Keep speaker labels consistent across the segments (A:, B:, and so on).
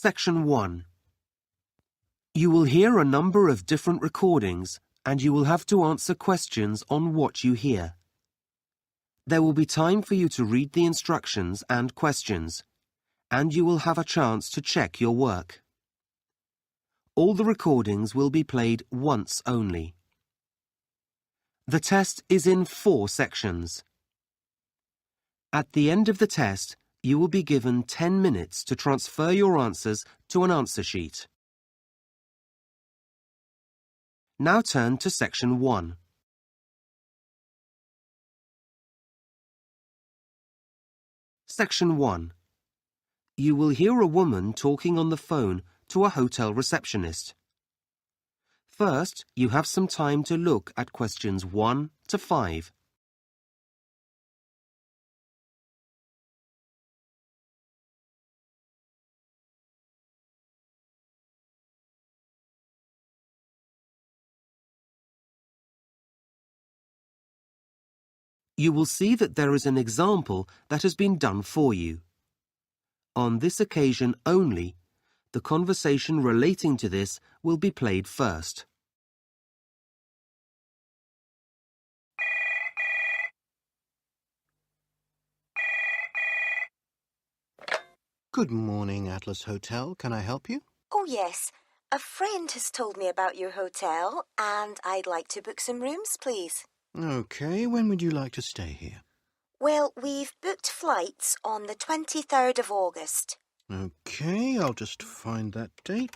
A: Section 1. You will hear a number of different recordings and you will have to answer questions on what you hear. There will be time for you to read the instructions and questions, and you will have a chance to check your work. All the recordings will be played once only. The test is in 4 sections. At the end of the test, you will be given 10 minutes to transfer your answers to an answer sheet. Now turn to Section 1. Section 1. You will hear a woman talking on the phone to a hotel receptionist. First, you have some time to look at questions 1 to 5. You will see that there is an example that has been done for you. On this occasion only, the conversation relating to this will be played first.
B: Good morning, Atlas Hotel. Can I help you?
C: Oh, yes. A friend has told me about your hotel, and I'd like to book some rooms, please.
B: Okay, when would you like to stay here?
C: Well, we've booked flights on the 23rd of August.
B: Okay, I'll just find that date.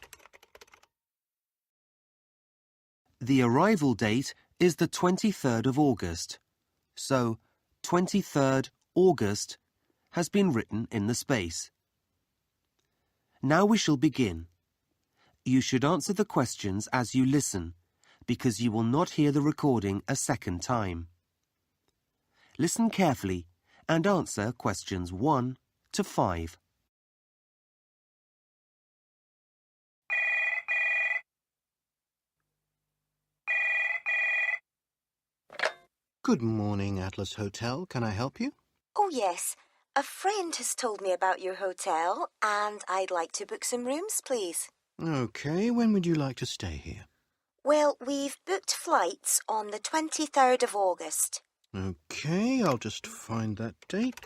A: The arrival date is the 23rd of August, so 23rd August has been written in the space. Now we shall begin. You should answer the questions as you listen, because you will not hear the recording a second time. Listen carefully and answer questions 1 to 5.
B: Good morning, Atlas Hotel. Can I help you?
C: Oh, yes. A friend has told me about your hotel, and I'd like to book some rooms, please.
B: Okay, when would you like to stay here?
C: Well, we've booked flights on the 23rd of August.
B: Okay, I'll just find that date.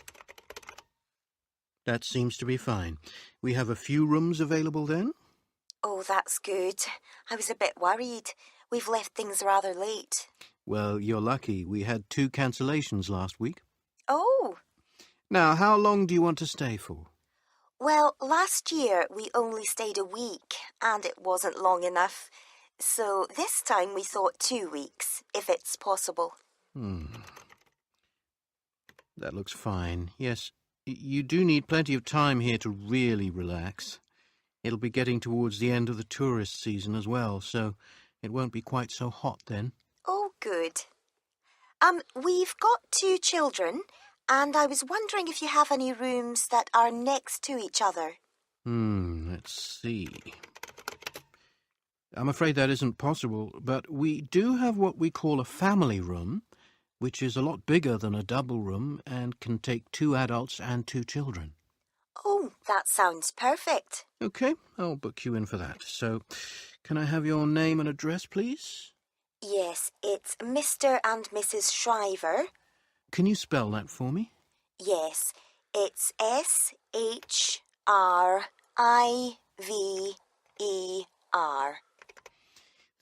B: That seems to be fine. We have a few rooms available then.
C: Oh, that's good. I was a bit worried. We've left things rather late.
B: Well, you're lucky. We had 2 cancellations last week.
C: Oh,
B: Now, how long do you want to stay for?
C: well, last year we only stayed a week, and it wasn't long enough. So this time we thought 2 weeks, if it's possible.
B: That looks fine. Yes, you do need plenty of time here to really relax. It'll be getting towards the end of the tourist season as well, so it won't be quite so hot then.
C: Oh, good. We've got 2 children, and I was wondering if you have any rooms that are next to each other.
B: Let's see. I'm afraid that isn't possible, but we do have what we call a family room, which is a lot bigger than a double room and can take 2 adults and 2 children.
C: Oh, that sounds perfect.
B: Okay, I'll book you in for that. So, can I have your name and address, please?
C: Yes, it's Mr. and Mrs. Shriver.
B: Can you spell that for me?
C: Yes, it's Shriver.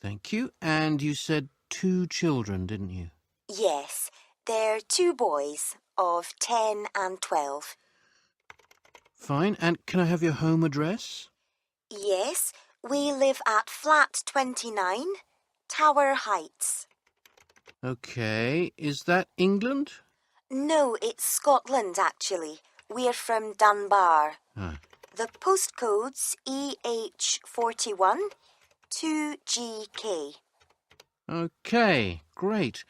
B: Thank you. And you said 2 children, didn't you?
C: Yes, they're 2 boys of 10 and 12.
B: Fine. And can I have your home address?
C: Yes, we live at flat 29, Tower Heights.
B: Okay. Is that England?
C: No, it's Scotland, actually. We're from Dunbar. The postcode's EH41 2GK.
B: Okay, great.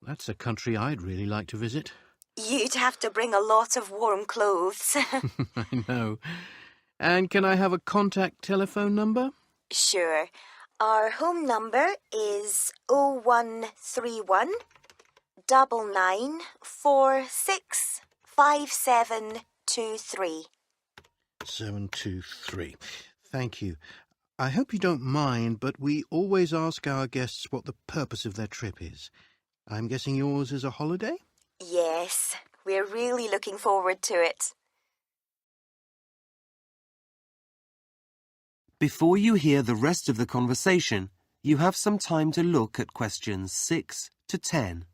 B: That's a country I'd really like to visit.
C: You'd have to bring a lot of warm clothes.
B: I know. And can I have a contact telephone number?
C: Sure. Our home number is 0131 99465723.
B: 723. Thank you. I hope you don't mind, but we always ask our guests what the purpose of their trip is. I'm guessing yours is a holiday?
C: Yes, we're really looking forward to it.
A: Before you hear the rest of the conversation, you have some time to look at questions 6 to 10.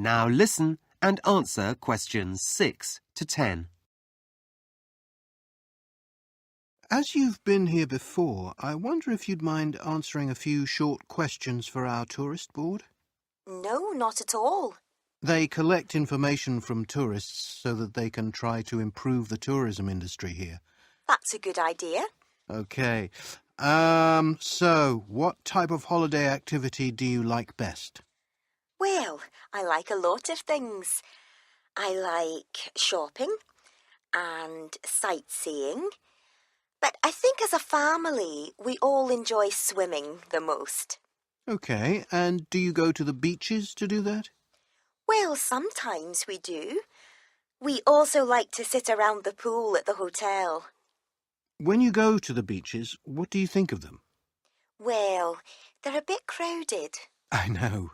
A: Now listen and answer questions 6 to 10.
B: As you've been here before, I wonder if you'd mind answering a few short questions for our tourist board?
C: No, not at all.
B: They collect information from tourists so that they can try to improve the tourism industry here.
C: That's a good idea.
B: Okay. So, what type of holiday activity do you like best?
C: Well, I like a lot of things. I like shopping and sightseeing. But I think as a family, we all enjoy swimming the most.
B: Okay, and do you go to the beaches to do that?
C: Well, sometimes we do. We also like to sit around the pool at the hotel.
B: When you go to the beaches, what do you think of them?
C: Well, they're a bit crowded.
B: I know.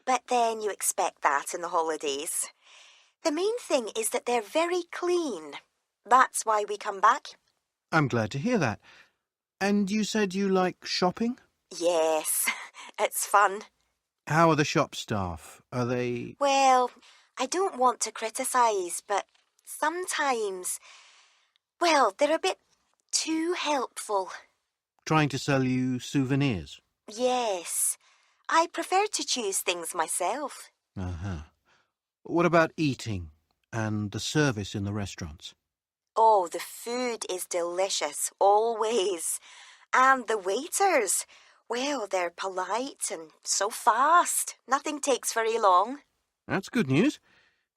C: But then you expect that in the holidays. The main thing is that they're very clean. That's why we come back.
B: I'm glad to hear that. And you said you like shopping?
C: Yes, it's fun.
B: How are the shop staff? Are they...
C: Well, I don't want to criticise, but sometimes, well, they're a bit too helpful.
B: trying to sell you souvenirs?
C: Yes, I prefer to choose things myself.
B: Uh-huh. What about eating and the service in the restaurants?
C: Oh, the food is delicious, always. And the waiters, well, they're polite and so fast. Nothing takes very long.
B: That's good news.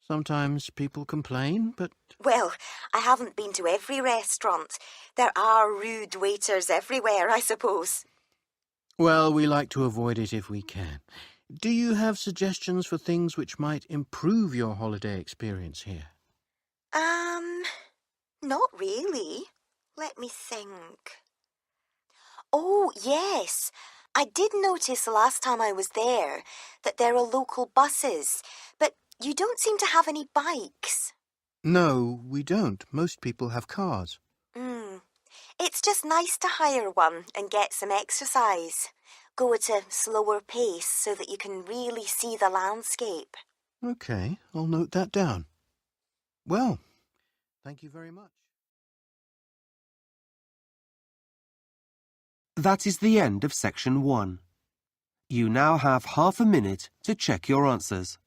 B: Sometimes people complain, but...
C: Well, I haven't been to every restaurant. There are rude waiters everywhere, I suppose.
B: Well, we like to avoid it if we can. Do you have suggestions for things which might improve your holiday experience here?
C: Not really. Let me think. Oh, yes. I did notice the last time I was there that there are local buses, but you don't seem to have any bikes.
B: No, we don't. Most people have cars.
C: It's just nice to hire one and get some exercise. Go at a slower pace so that you can really see the landscape.
B: Okay, I'll note that down. Well, thank you very much.
A: That is the end of section 1. You now have half a minute to check your answers.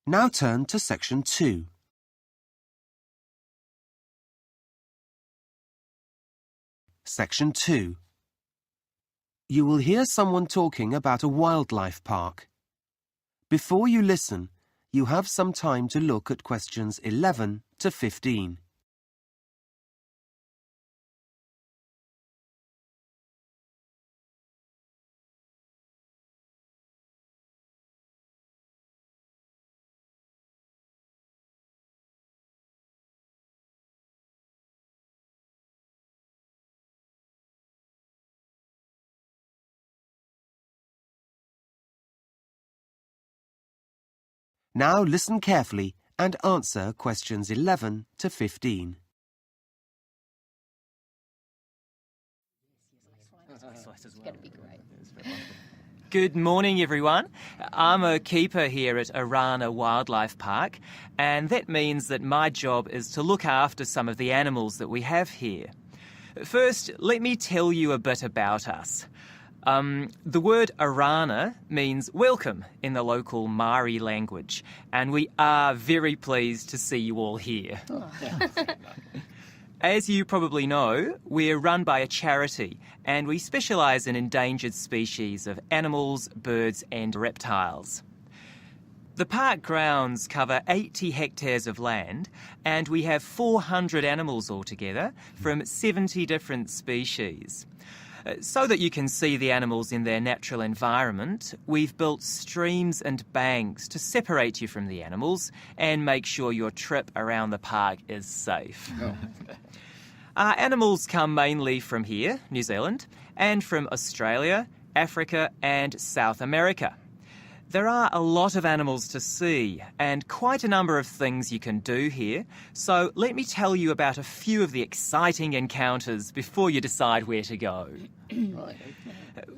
A: Now turn to section 2. Section 2. You will hear someone talking about a wildlife park. Before you listen, you have some time to look at questions 11 to 15. Now listen carefully and answer questions 11 to 15.
D: Good morning, everyone. I'm a keeper here at Arana Wildlife Park, and that means that my job is to look after some of the animals that we have here. First, let me tell you a bit about us. The word Arana means welcome in the local Maori language, and we are very pleased to see you all here. As you probably know, we're run by a charity and we specialise in endangered species of animals, birds and reptiles. The park grounds cover 80 hectares of land and we have 400 animals altogether from 70 different species. So that you can see the animals in their natural environment, we've built streams and banks to separate you from the animals and make sure your trip around the park is safe. Our animals come mainly from here, New Zealand, and from Australia, Africa and South America. There are a lot of animals to see and quite a number of things you can do here, so let me tell you about a few of the exciting encounters before you decide where to go.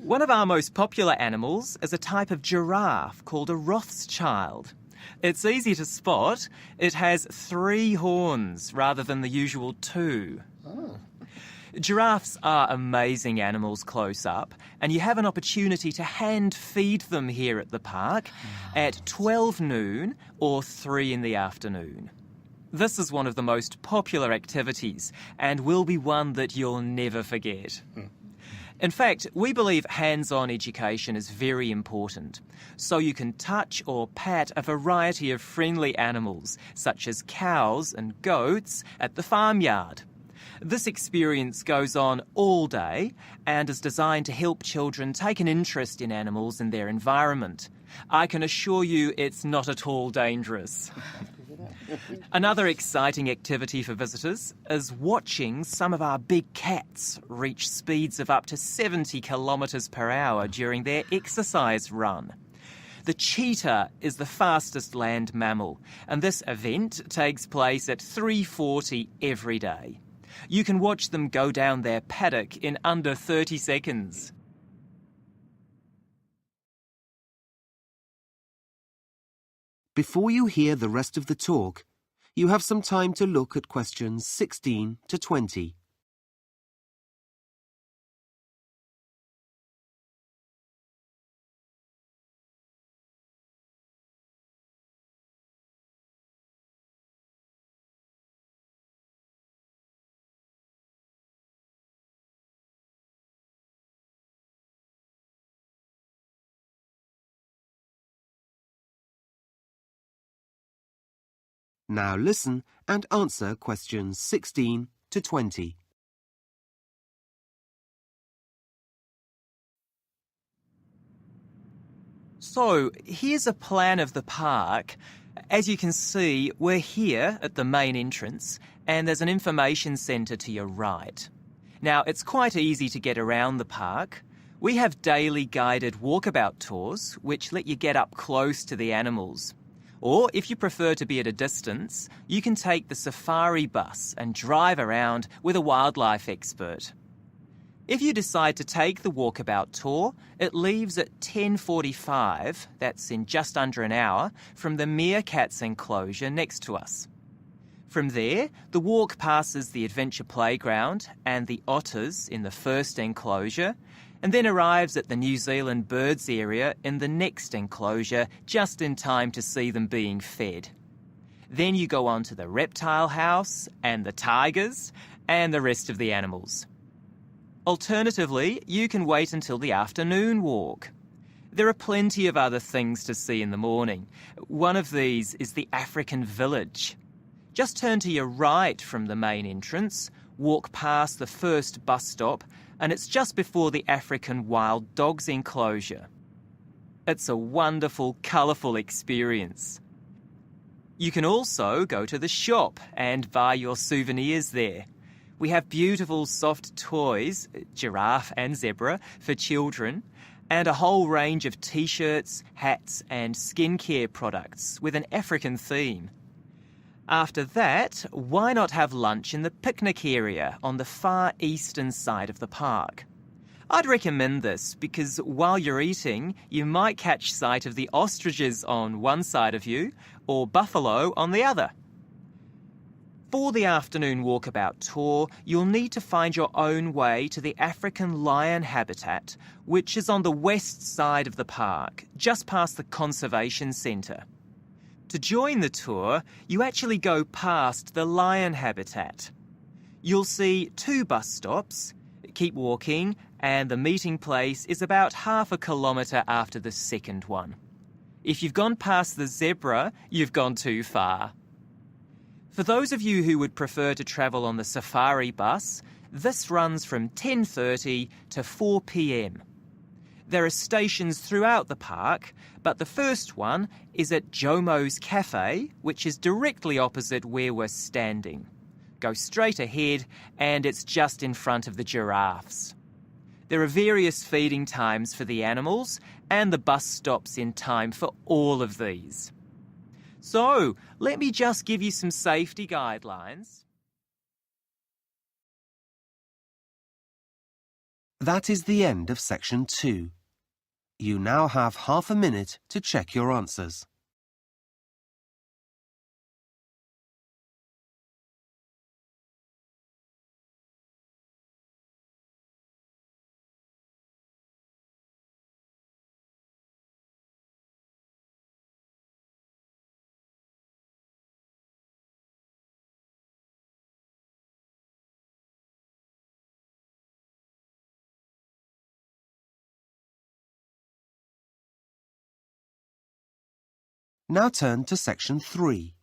D: One of our most popular animals is a type of giraffe called a Rothschild. It's easy to spot. It has 3 horns rather than the usual 2. Giraffes are amazing animals close up, and you have an opportunity to hand feed them here at the park at 12 noon or 3 in the afternoon. This is one of the most popular activities and will be one that you'll never forget. In fact, we believe hands-on education is very important, so you can touch or pat a variety of friendly animals, such as cows and goats, at the farmyard. This experience goes on all day and is designed to help children take an interest in animals and their environment. I can assure you it's not at all dangerous. Another exciting activity for visitors is watching some of our big cats reach speeds of up to 70 kilometres per hour during their exercise run. The cheetah is the fastest land mammal, and this event takes place at 3:40 every day. You can watch them go down their paddock in under 30 seconds.
A: Before you hear the rest of the talk, you have some time to look at questions 16 to 20. Now listen and answer questions 16 to 20.
D: So, here's a plan of the park. As you can see, we're here at the main entrance, and there's an information centre to your right. Now, it's quite easy to get around the park. We have daily guided walkabout tours, which let you get up close to the animals. Or, if you prefer to be at a distance, you can take the safari bus and drive around with a wildlife expert. If you decide to take the walkabout tour, it leaves at 10:45, that's in just under an hour, from the meerkats enclosure next to us. From there, the walk passes the adventure playground and the otters in the first enclosure, and then arrives at the New Zealand birds area in the next enclosure just in time to see them being fed. Then you go on to the reptile house and the tigers and the rest of the animals. Alternatively, you can wait until the afternoon walk. There are plenty of other things to see in the morning. One of these is the African village. Just turn to your right from the main entrance, walk past the first bus stop, and it's just before the African wild dogs enclosure. It's a wonderful, colourful experience. You can also go to the shop and buy your souvenirs there. We have beautiful soft toys, giraffe and zebra, for children, and a whole range of t-shirts, hats and skincare products with an African theme. After that, why not have lunch in the picnic area on the far eastern side of the park? I'd recommend this because while you're eating, you might catch sight of the ostriches on one side of you or buffalo on the other. For the afternoon walkabout tour, you'll need to find your own way to the African lion habitat, which is on the west side of the park, just past the Conservation Centre. To join the tour, you actually go past the lion habitat. You'll see 2 bus stops, keep walking, and the meeting place is about half a kilometre after the second one. If you've gone past the zebra, you've gone too far. For those of you who would prefer to travel on the safari bus, this runs from 10:30 to 4 p.m. There are stations throughout the park, but the first one is at Jomo's Cafe, which is directly opposite where we're standing. Go straight ahead and it's just in front of the giraffes. There are various feeding times for the animals and the bus stops in time for all of these. So, let me just give you some safety guidelines.
A: That is the end of section 2. You now have half a minute to check your answers. Now turn to section 3.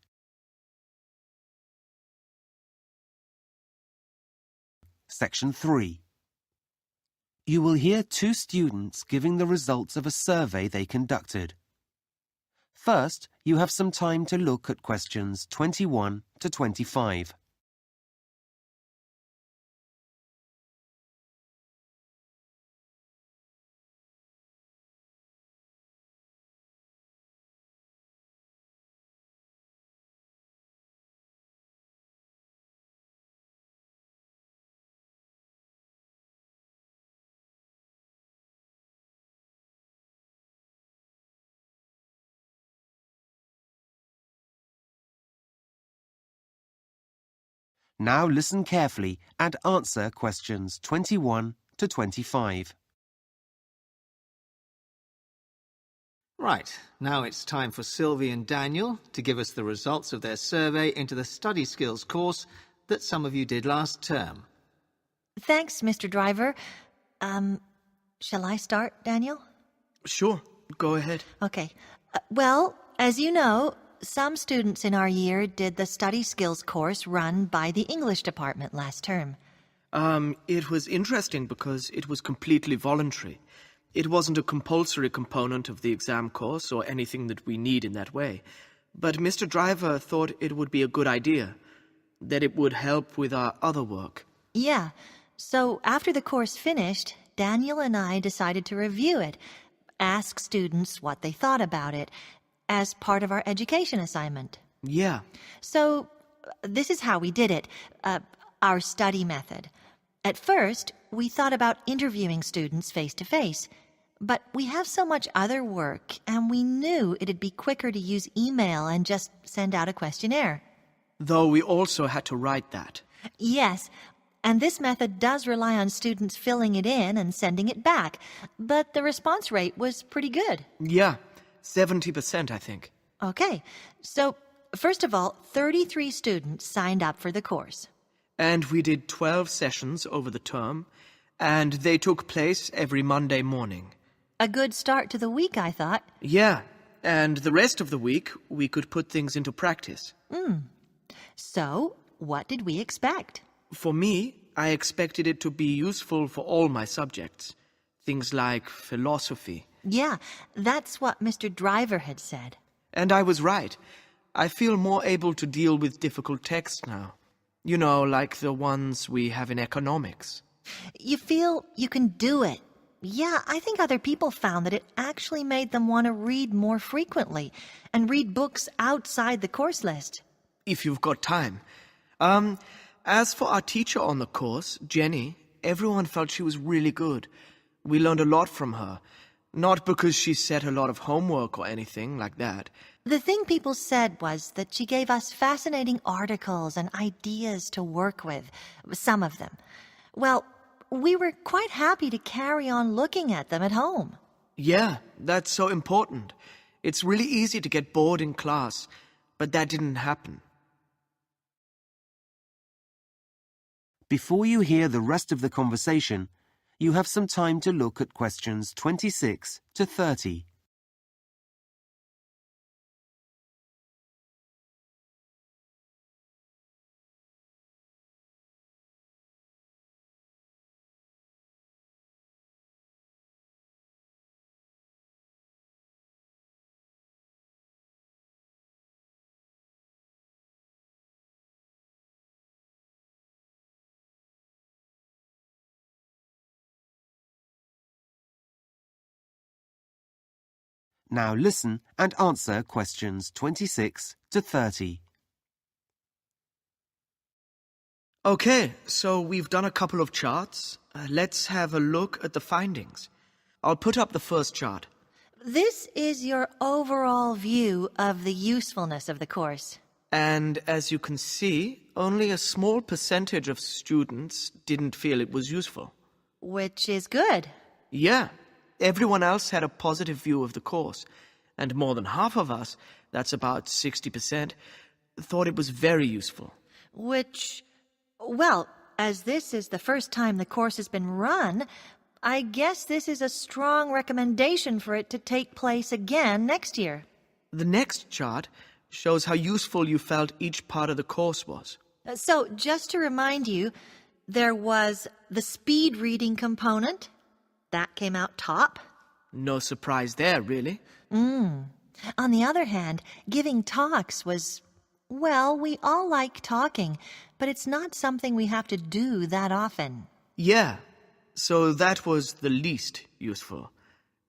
A: Section 3. You will hear 2 students giving the results of a survey they conducted. First, you have some time to look at questions 21 to 25. Now listen carefully and answer questions 21 to 25.
E: Right, now it's time for Sylvie and Daniel to give us the results of their survey into the study skills course that some of you did last term.
F: Thanks, Mr. Driver. Shall I start, Daniel?
B: Sure, go ahead.
F: Okay. Well, as you know, some students in our year did the study skills course run by the English department last term.
B: It was interesting because it was completely voluntary. It wasn't a compulsory component of the exam course or anything that we need in that way. But Mr. Driver thought it would be a good idea, that it would help with our other work.
F: Yeah. So after the course finished, Daniel and I decided to review it, ask students what they thought about it, as part of our education assignment.
B: Yeah.
F: So this is how we did it, our study method. At first, we thought about interviewing students face-to-face, but we have so much other work, and we knew it'd be quicker to use email and just send out a questionnaire.
B: Though we also had to write that.
F: Yes, and this method does rely on students filling it in and sending it back, but the response rate was pretty good.
B: Yeah, 70%, I think.
F: Okay, so first of all, 33 students signed up for the course.
B: And we did 12 sessions over the term, and they took place every Monday morning.
F: A good start to the week, I thought.
B: Yeah, and the rest of the week we could put things into practice.
F: So, what did we expect?
B: For me, I expected it to be useful for all my subjects. Things like philosophy.
F: Yeah, that's what Mr. Driver had said.
B: And I was right. I feel more able to deal with difficult texts now. You know, like the ones we have in economics.
F: You feel you can do it, Yeah, I think other people found that it actually made them want to read more frequently and read books outside the course list.
G: If you've got time. As for our teacher on the course, Jenny, everyone felt she was really good. We learned a lot from her. Not because she set a lot of homework or anything like that.
F: The thing people said was that she gave us fascinating articles and ideas to work with, some of them. Well, we were quite happy to carry on looking at them at home.
G: Yeah, that's so important. It's really easy to get bored in class, but that didn't happen.
A: Before you hear the rest of the conversation, you have some time to look at questions 26 to 30. Now listen and answer questions 26 to 30.
G: Okay, so we've done a couple of charts. Let's have a look at the findings. I'll put up the first chart.
F: This is your overall view of the usefulness of the course.
G: And as you can see, only a small percentage of students didn't feel it was useful.
F: Which is good.
G: Yeah, everyone else had a positive view of the course, and more than half of us, that's about 60%, thought it was very useful.
F: Which, well, as this is the first time the course has been run, I guess this is a strong recommendation for it to take place again next year.
G: The next chart shows how useful you felt each part of the course was.
F: So, just to remind you, there was the speed reading component. That came out top.
G: No surprise there, really.
F: On the other hand, giving talks was, well, we all like talking, but it's not something we have to do that often.
G: Yeah, so that was the least useful.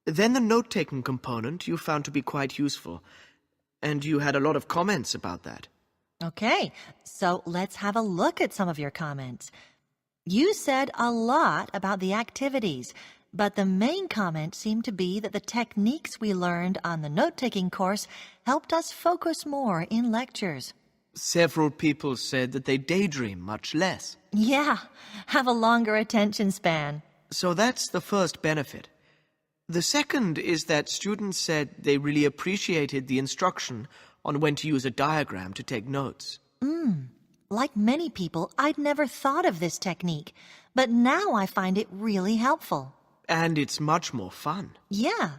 G: Then the note-taking component you found to be quite useful, and you had a lot of comments about that.
F: Okay, so let's have a look at some of your comments. You said a lot about the activities, but the main comment seemed to be that the techniques we learned on the note-taking course helped us focus more in lectures.
G: Several people said that they daydream much less.
F: Yeah, have a longer attention span.
G: So that's the first benefit. The second is that students said they really appreciated the instruction on when to use a diagram to take notes.
F: Like many people, I'd never thought of this technique, but now I find it really helpful.
G: And it's much more fun.
F: Yeah.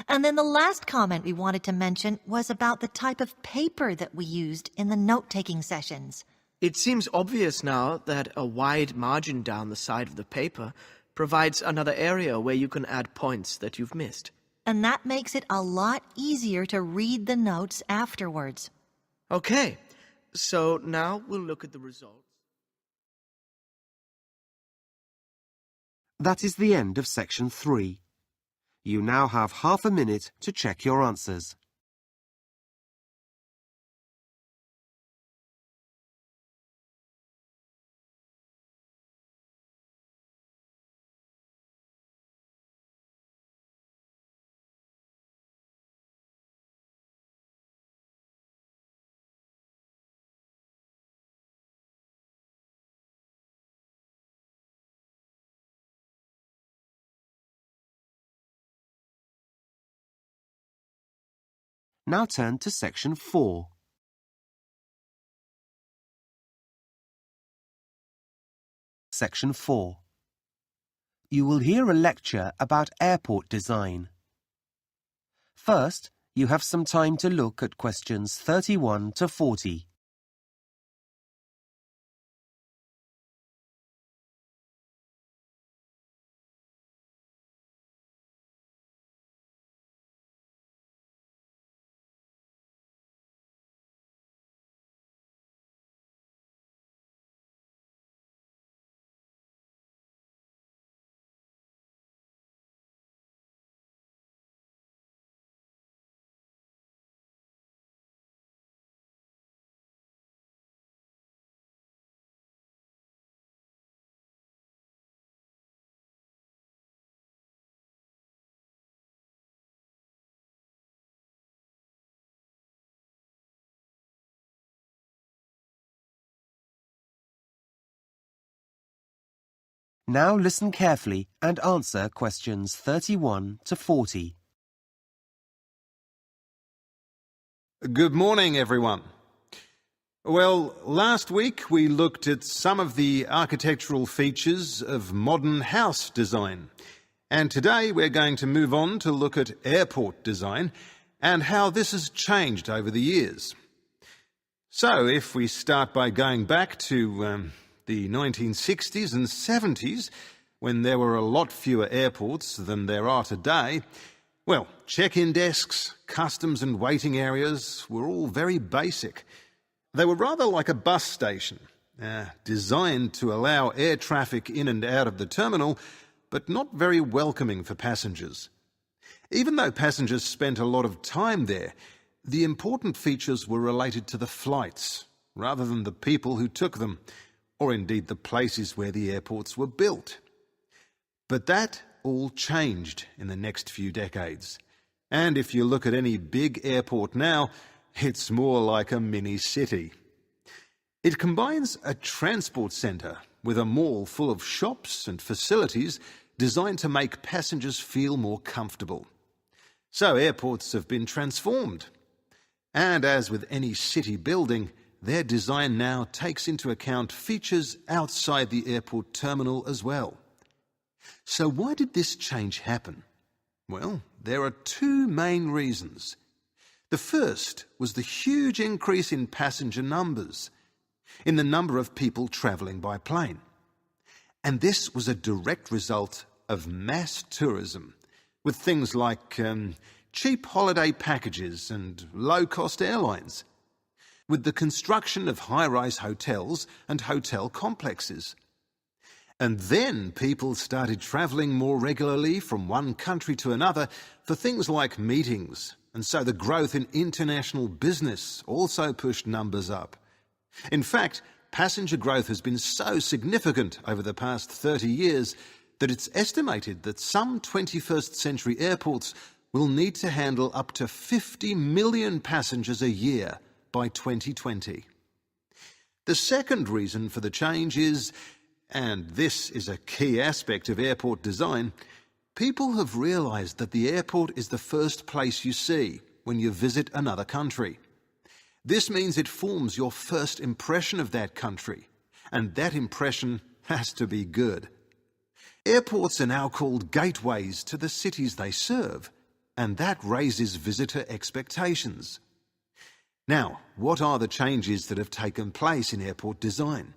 F: And then the last comment we wanted to mention was about the type of paper that we used in the note-taking sessions.
G: It seems obvious now that a wide margin down the side of the paper provides another area where you can add points that you've missed.
F: And that makes it a lot easier to read the notes afterwards.
G: Okay, so now we'll look at the results.
A: That is the end of section 3. You now have half a minute to check your answers. Now turn to section 4. Section 4. You will hear a lecture about airport design. First, you have some time to look at questions 31 to 40. Now listen carefully and answer questions 31 to 40.
H: Good morning, everyone. Well, last week we looked at some of the architectural features of modern house design. And today we're going to move on to look at airport design and how this has changed over the years. So, if we start by going back to the 1960s and 70s, when there were a lot fewer airports than there are today, well, check-in desks, customs and waiting areas were all very basic. They were rather like a bus station, designed to allow air traffic in and out of the terminal, but not very welcoming for passengers. Even though passengers spent a lot of time there, the important features were related to the flights, rather than the people who took them, or indeed the places where the airports were built. But that all changed in the next few decades. And if you look at any big airport now, it's more like a mini-city. It combines a transport centre with a mall full of shops and facilities designed to make passengers feel more comfortable. So airports have been transformed. And as with any city building, their design now takes into account features outside the airport terminal as well. So why did this change happen? Well, there are two main reasons. The first was the huge increase in passenger numbers, in the number of people travelling by plane. And this was a direct result of mass tourism, with things like cheap holiday packages and low-cost airlines, with the construction of high-rise hotels and hotel complexes. And then people started travelling more regularly from one country to another for things like meetings, and so the growth in international business also pushed numbers up. In fact, passenger growth has been so significant over the past 30 years that it's estimated that some 21st century airports will need to handle up to 50 million passengers a year by 2020. The second reason for the change is, and this is a key aspect of airport design, people have realised that the airport is the first place you see when you visit another country. This means it forms your first impression of that country, and that impression has to be good. Airports are now called gateways to the cities they serve, and that raises visitor expectations. Now, what are the changes that have taken place in airport design?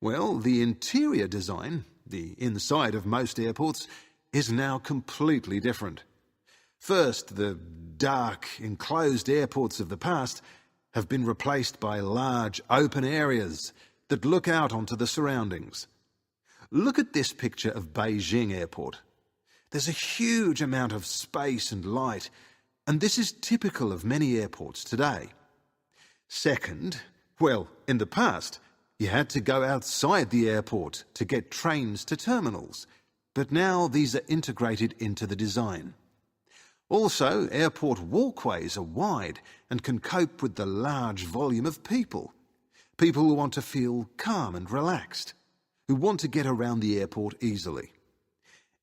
H: Well, the interior design, the inside of most airports, is now completely different. First, the dark, enclosed airports of the past have been replaced by large, open areas that look out onto the surroundings. Look at this picture of Beijing Airport. There's a huge amount of space and light, and this is typical of many airports today. Second, well, in the past, you had to go outside the airport to get trains to terminals, but now these are integrated into the design. Also, airport walkways are wide and can cope with the large volume of people. People who want to feel calm and relaxed, who want to get around the airport easily.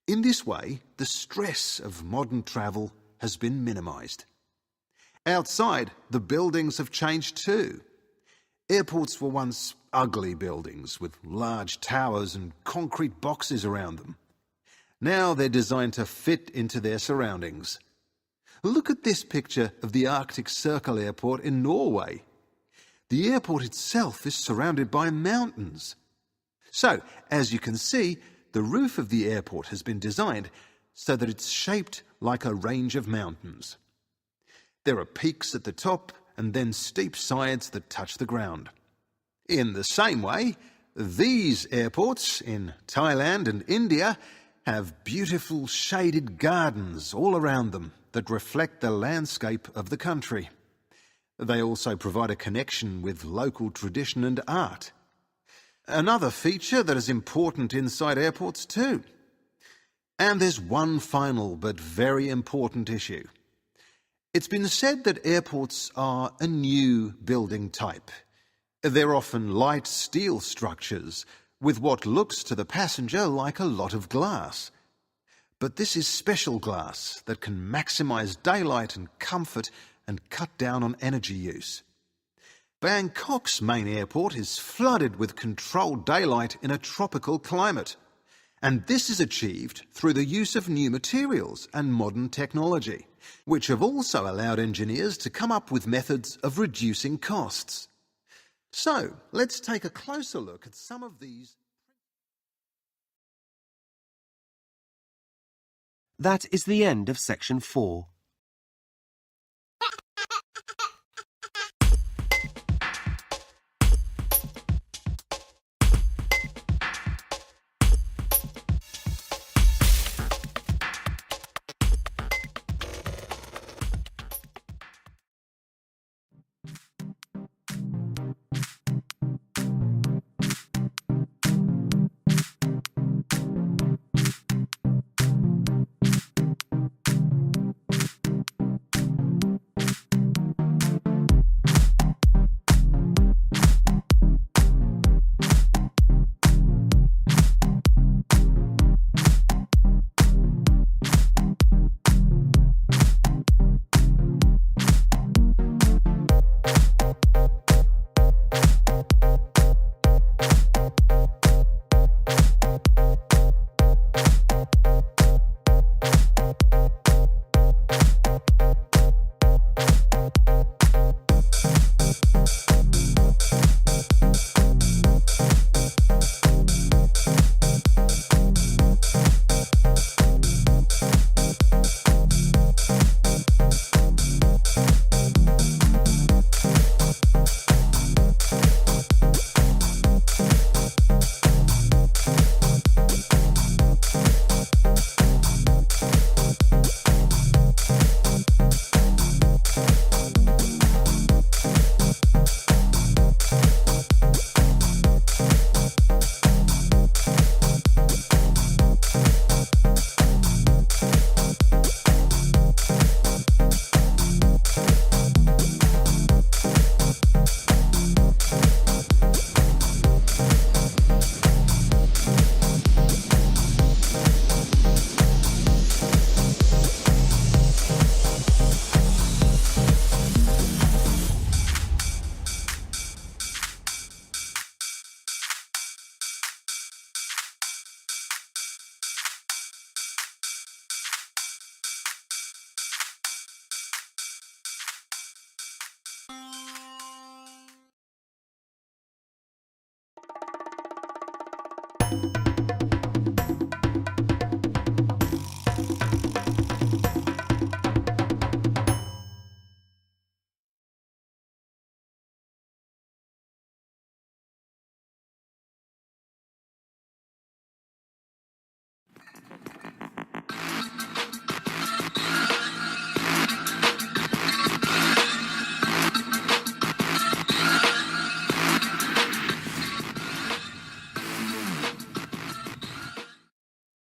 H: In this way, the stress of modern travel has been minimised. Outside, the buildings have changed too. Airports were once ugly buildings with large towers and concrete boxes around them. Now they're designed to fit into their surroundings. Look at this picture of the Arctic Circle Airport in Norway. The airport itself is surrounded by mountains. So, as you can see, the roof of the airport has been designed so that it's shaped like a range of mountains. There are peaks at the top and then steep sides that touch the ground. In the same way, these airports in Thailand and India have beautiful shaded gardens all around them that reflect the landscape of the country. They also provide a connection with local tradition and art. Another feature that is important inside airports too. And there's one final but very important issue. It's been said that airports are a new building type. They're often light steel structures with what looks to the passenger like a lot of glass. But this is special glass that can maximise daylight and comfort and cut down on energy use. Bangkok's main airport is flooded with controlled daylight in a tropical climate, and this is achieved through the use of new materials and modern technology, which have also allowed engineers to come up with methods of reducing costs. So, let's take a closer look at some of these.
A: That is the end of section 4.